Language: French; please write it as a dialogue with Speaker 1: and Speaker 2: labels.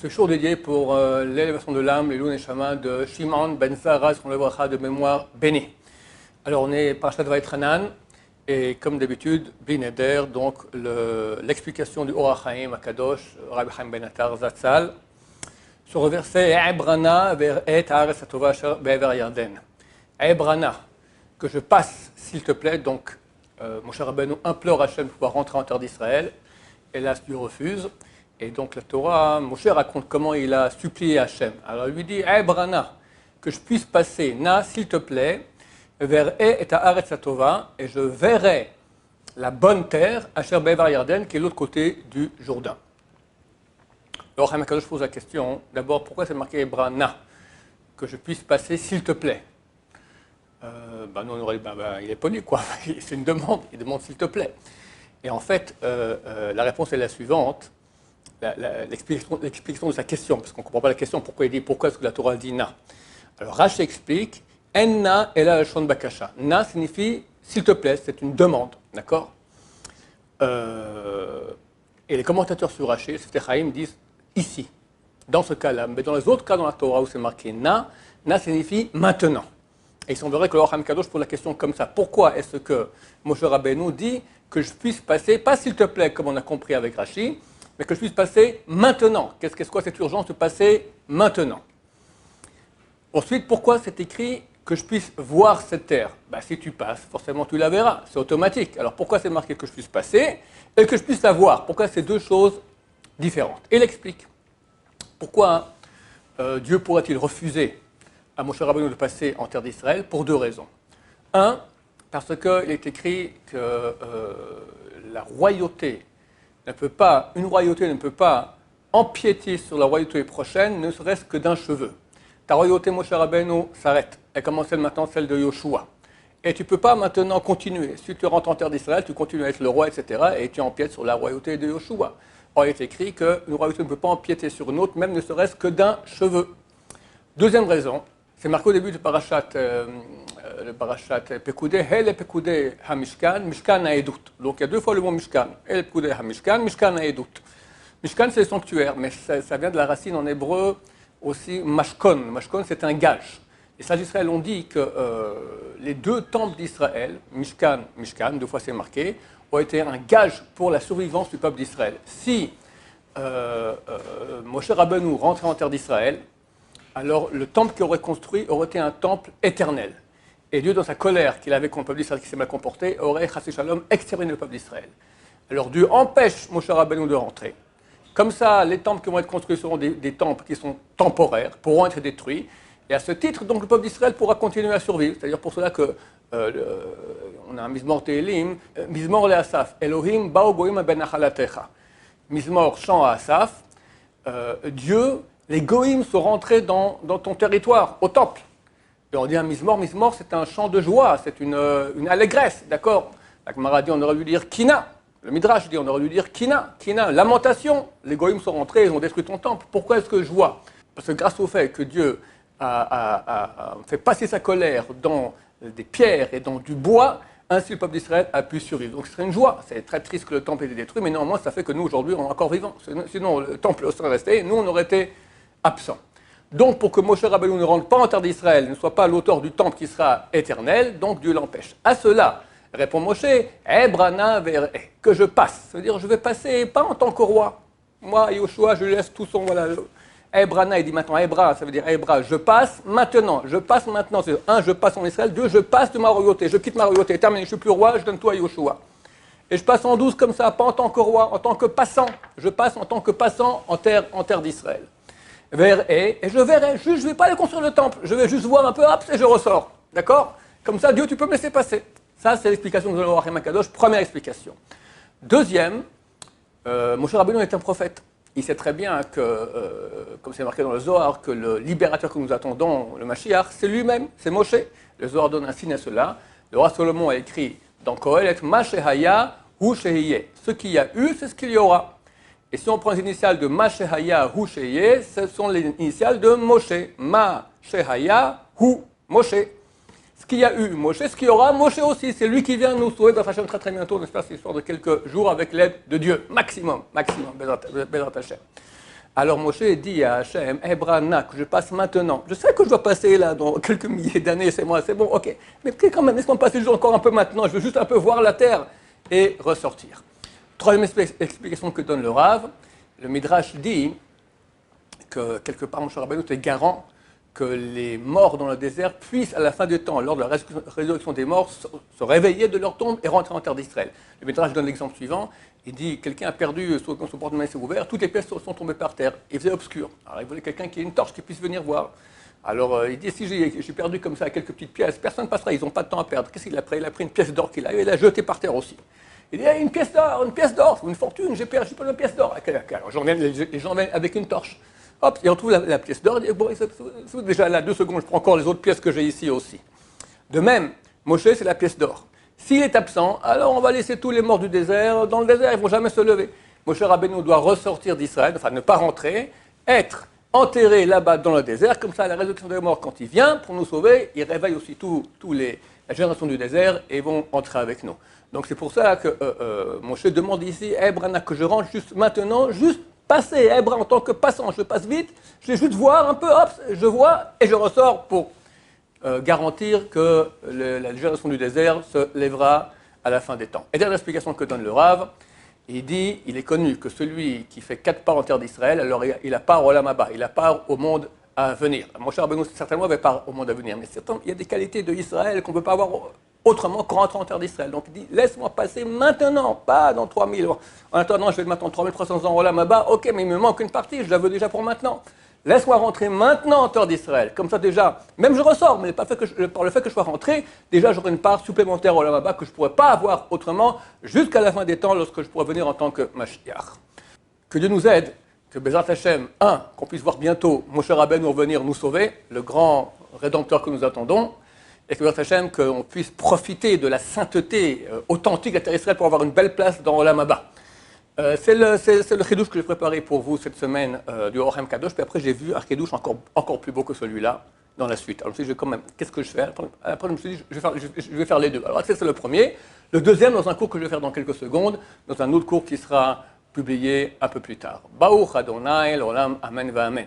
Speaker 1: Ce jour dédié pour l'élévation de l'âme, les Neshama de Shimon ben Zara, son levracha de mémoire béni. Alors on est Parashat Vaïtranan, et comme d'habitude, Bineder, donc l'explication du Or HaChaim Akadosh, Rabbi Chaim ben Attar Zatzal, sur le verset Ebrana vers Et Haaretz Hatova Asher Be'ever Yarden. Ebrana, que je passe, s'il te plaît, donc Moshe Rabbeinu implore Hachem de pouvoir rentrer en terre d'Israël, hélas Dieu refuse. Et donc la Torah, Moshe raconte comment il a supplié Hachem. Alors il lui dit, Ebrana, que je puisse passer, na, s'il te plaît, vers et Haaretz Hatova, et je verrai la bonne terre, Asher Be'ever Yarden, qui est l'autre côté du Jourdain. Alors Chaim Akadosh pose la question, d'abord, pourquoi c'est marqué Ebrana, que je puisse passer, s'il te plaît. Nous on aurait dit, il est poli, quoi. C'est une demande, il demande s'il te plaît. Et en fait, la réponse est la suivante. L'explication de sa question, parce qu'on ne comprend pas la question, pourquoi il dit, pourquoi est-ce que la Torah dit na. Alors Rashi explique, enna ela lashon bakasha. Na signifie s'il te plaît, c'est une demande, d'accord. Et les commentateurs sur Rashi, Sifte Chaim, disent ici, dans ce cas-là, mais dans les autres cas dans la Torah où c'est marqué na signifie maintenant. Et il semblerait que le Chaim Kadosh pose la question comme ça. Pourquoi est-ce que Moshe Rabbeinu dit que je puisse passer, pas s'il te plaît, comme on a compris avec Rashi, mais que je puisse passer maintenant. Qu'est-ce quoi cette urgence de passer maintenant? Ensuite, pourquoi c'est écrit que je puisse voir cette terre? Si tu passes, forcément tu la verras, c'est automatique. Alors pourquoi c'est marqué que je puisse passer et que je puisse la voir? Pourquoi c'est deux choses différentes? Et il explique. Pourquoi Dieu pourrait-il refuser à Moshe Rabbeinu de passer en terre d'Israël? Pour deux raisons. Un, parce qu'il est écrit que la royauté une royauté ne peut pas empiéter sur la royauté prochaine, ne serait-ce que d'un cheveu. Ta royauté, Moshe Rabbeinu, s'arrête. Elle commence maintenant celle de Yoshua. Et tu ne peux pas maintenant continuer. Si tu rentres en terre d'Israël, tu continues à être le roi, etc. Et tu empiètes sur la royauté de Yoshua. Or, il est écrit qu'une royauté ne peut pas empiéter sur une autre, même ne serait-ce que d'un cheveu. Deuxième raison, c'est marqué au début du parashat Pekudei, Hel Pekudei HaMishkan, Mishkan HaEdut. Donc il y a deux fois le mot Mishkan. Hel Pekudei HaMishkan, Mishkan HaEdut. Mishkan c'est le sanctuaire, mais ça vient de la racine en hébreu aussi Mashkon. Mashkon c'est un gage. Les sages d'Israël ont dit que les deux temples d'Israël, Mishkan, deux fois c'est marqué, ont été un gage pour la survivance du peuple d'Israël. Si Moshe Rabbeinu rentrait en terre d'Israël, alors le temple qu'il aurait construit aurait été un temple éternel. Et Dieu, dans sa colère qu'il avait contre le peuple d'Israël qui s'est mal comporté, aurait, chassé Shalom, exterminé le peuple d'Israël. Alors Dieu empêche Moshe Rabbeinu de rentrer. Comme ça, les temples qui vont être construits seront des temples qui sont temporaires, pourront être détruits. Et à ce titre, donc, le peuple d'Israël pourra continuer à survivre. C'est-à-dire pour cela que on a un Mizmor Tehilim, Mizmor le Asaf, Elohim ba'u goyim ben achalatecha. Mizmor, chant à Asaf, Dieu, les goïms sont rentrés dans ton territoire, au temple. Et on dit un Mizmor, c'est un chant de joie, c'est une allégresse, d'accord? La Gemara dit, on aurait dû dire Kina. Le Midrash dit, on aurait dû dire Kina, lamentation. Les goïms sont rentrés, ils ont détruit ton temple. Pourquoi est-ce que joie? Parce que grâce au fait que Dieu a fait passer sa colère dans des pierres et dans du bois, ainsi le peuple d'Israël a pu survivre. Donc ce serait une joie. C'est très triste que le temple ait été détruit, mais néanmoins ça fait que nous aujourd'hui on est encore vivants. Sinon le temple serait resté et nous on aurait été absents. Donc pour que Moshe Rabbeinu ne rentre pas en terre d'Israël, ne soit pas l'auteur du temple qui sera éternel, donc Dieu l'empêche. À cela répond Moshe, Ebrana vers que je passe. Ça veut dire je vais passer pas en tant que roi. Moi, Yoshua, je laisse tout son voilà. Ebrana, il dit maintenant Ebra, ça veut dire Ebra, je passe maintenant. C'est un, je passe en Israël, deux, je passe de ma royauté, je quitte ma royauté, terminé, je ne suis plus roi, je donne tout à Yoshua. Et je passe en 12 comme ça, pas en tant que roi, en tant que passant. Je passe en tant que passant en terre d'Israël. Vers et je verrai, juste, je ne vais pas aller construire le temple, je vais juste voir un peu, hop, et je ressors. D'accord? Comme ça, Dieu, tu peux me laisser passer. Ça, c'est l'explication de Zohar Kadosh, première explication. Deuxième, Moshe Rabbeinu est un prophète. Il sait très bien que, comme c'est marqué dans le Zohar, que le libérateur que nous attendons, le Mashiach, c'est lui-même, c'est Moshe. Le Zohar donne un signe à cela. Le roi Salomon a écrit dans Kohelet, Ma Shehaya Hu Shehiye. Ce qu'il y a eu, c'est ce qu'il y aura. Et si on prend les initiales de Ma Shehaya Hu Shehiye, ce sont les initiales de Moshe. Ma Shehaya Hu Moshe. Ce qu'il y a eu, Moshe, ce qu'il y aura, Moshe aussi. C'est lui qui vient nous sauver dans Hashem très très bientôt, on espère, c'est l'histoire de quelques jours avec l'aide de Dieu. Maximum, Bezrat Hashem. Alors Moshe dit à Hachem, Brana, que je passe maintenant. Je sais que je dois passer là dans quelques milliers d'années, c'est moi, c'est bon, ok. Mais quand même, laisse-moi passer juste encore un peu maintenant. Je veux juste un peu voir la terre et ressortir. Troisième explication que donne le Rav, le Midrash dit que quelque part Moshe Rabbeinu était garant que les morts dans le désert puissent, à la fin du temps, lors de la résurrection des morts, se réveiller de leur tombe et rentrer en terre d'Israël. Le Midrash donne l'exemple suivant. Il dit, quelqu'un a perdu, son porte-monnaie s'est ouvert, toutes les pièces sont tombées par terre. Il faisait obscur. Alors il voulait quelqu'un qui ait une torche qui puisse venir voir. Alors il dit, si j'ai perdu comme ça quelques petites pièces, personne ne passera, ils n'ont pas de temps à perdre. Qu'est-ce qu'il a pris? Il a pris une pièce d'or qu'il a eu et l'a jetée par terre aussi. Il dit, une pièce d'or, c'est une fortune, j'ai perdu une pièce d'or. Alors les gens viennent avec une torche. Hop, il retrouve la pièce d'or, il dit, bon, c'est déjà là, 2 secondes, je prends encore les autres pièces que j'ai ici aussi. De même, Moshe, c'est la pièce d'or. S'il est absent, alors on va laisser tous les morts du désert dans le désert, ils ne vont jamais se lever. Moshe Rabbeinu doit ressortir d'Israël, enfin ne pas rentrer, être enterré là-bas dans le désert, comme ça, à la résurrection des morts, quand il vient pour nous sauver, il réveille aussi la génération du désert et vont entrer avec nous. Donc c'est pour ça que Moshe demande ici, Brana, que je rentre juste maintenant, juste passer, en tant que passant, je passe vite, je vais juste voir un peu, hop, je vois et je ressors pour garantir que la génération du désert se lèvera à la fin des temps. Et dernière explication que donne le Rav, il dit, il est connu que celui qui fait 4 pas en terre d'Israël, alors il a part au Olam Haba, il a part au monde à venir. Moshe Rabbeinu certainement avait part au monde à venir, mais il y a des qualités de Israël qu'on ne peut pas avoir autrement qu'en rentrant en terre d'Israël. Donc il dit, laisse-moi passer maintenant, pas dans 3000 ans. En attendant, je vais m'attendre 3300 ans au Olam Haba, ok, mais il me manque une partie, je la veux déjà pour maintenant. Laisse-moi rentrer maintenant en terre d'Israël. Comme ça déjà, même je ressors, mais par le fait que je sois rentré, déjà j'aurai une part supplémentaire au Olam Haba que je ne pourrais pas avoir autrement jusqu'à la fin des temps lorsque je pourrai venir en tant que Mashiach. Que Dieu nous aide, que Bezrat Hashem, qu'on puisse voir bientôt Moshe Rabbeinu revenir nous sauver, le grand rédempteur que nous attendons, et que Bezrat Hashem, qu'on puisse profiter de la sainteté authentique de la terre d'Israël pour avoir une belle place dans Olam Haba. C'est le chidouche que j'ai préparé pour vous cette semaine du Orem Kadosh, puis après j'ai vu un chidouche encore plus beau que celui-là dans la suite. Alors je me suis dit, quand même, qu'est-ce que je fais? Après je me suis dit, je vais faire les deux. Alors c'est le premier. Le deuxième, dans un cours que je vais faire dans quelques secondes, dans un autre cours qui sera publié un peu plus tard. Baruch Adonai, l'Olam, Amen va Amen.